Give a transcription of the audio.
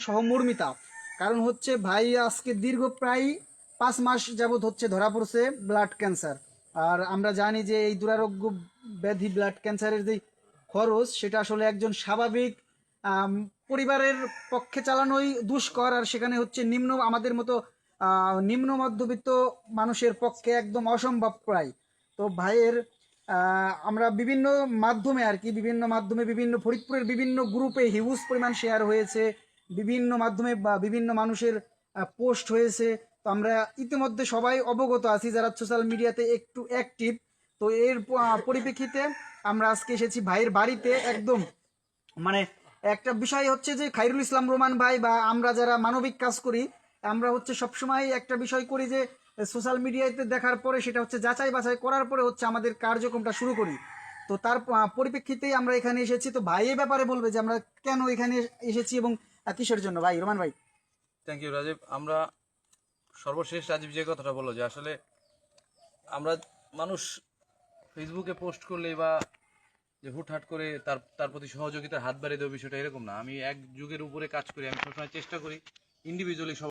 সহমর্মিতা। কারণ হচ্ছে ভাই আজকে দীর্ঘ প্রায় 5 মাস যাবৎ হচ্ছে ধরা পড়ছে ব্লাড ক্যান্সার। আর আমরা জানি যে এই দুরারোগ্য ব্যাধি ব্লাড ক্যান্সারের যে খরচ সেটা আসলে একজন স্বাভাবিক আম, পরিবারের পক্ষে চালানোই দুষ্কর। আর সেখানে হচ্ছে আমাদের মতো নিম্ন মধ্যবিত্ত মানুষের পক্ষে একদম অসম্ভব প্রায়। তো ভাইয়ের আমরা বিভিন্ন মাধ্যমে আর কি বিভিন্ন মাধ্যমে বিভিন্ন ফরিদপুরের বিভিন্ন গ্রুপে হিউজ পরিমাণ শেয়ার হয়েছে, বিভিন্ন মাধ্যমে বা বিভিন্ন মানুষের পোস্ট হয়েছে। তো আমরা ইতিমধ্যে সবাই অবগত আছি যারা সোশ্যাল মিডিয়াতে একটু অ্যাক্টিভ। তো এর পরিপ্রেক্ষিতে আমরা আজকে এসেছি ভাইয়ের বাড়িতে একদম, মানে একটা বিষয় হচ্ছে যে খাইরুল ইসলাম রোমান ভাই বা আমরা যারা মানবিক কাজ করি, আমরা হচ্ছে সবসময় একটা বিষয় করি যে সোশ্যাল মিডিয়াতে দেখার পরে সেটা হচ্ছে যাচাই বাছাই করার পরে হচ্ছে আমাদের কার্যক্রমটা শুরু করি। তো তার পরিপ্রেক্ষিতেই আমরা এখানে এসেছি। তো ভাই এই ব্যাপারে বলবে যে আমরা কেন এখানে এসেছি এবং কিসের জন্য, ভাই রোমান ভাই। Thank you Rajib. আমরা সর্বশেষ রাজীব যে কথাটা বললো যে আসলে আমরা মানুষ ফেসবুকে পোস্ট করলে বা যে হুটহাট করে তার তার প্রতি সহযোগিতার হাত বাড়িয়ে দেওয়া বিষয়টা এরকম না। আমি এক যুগের উপরে কাজ করি, আমি সবসময় চেষ্টা করি ইন্ডিভিজুয়ালি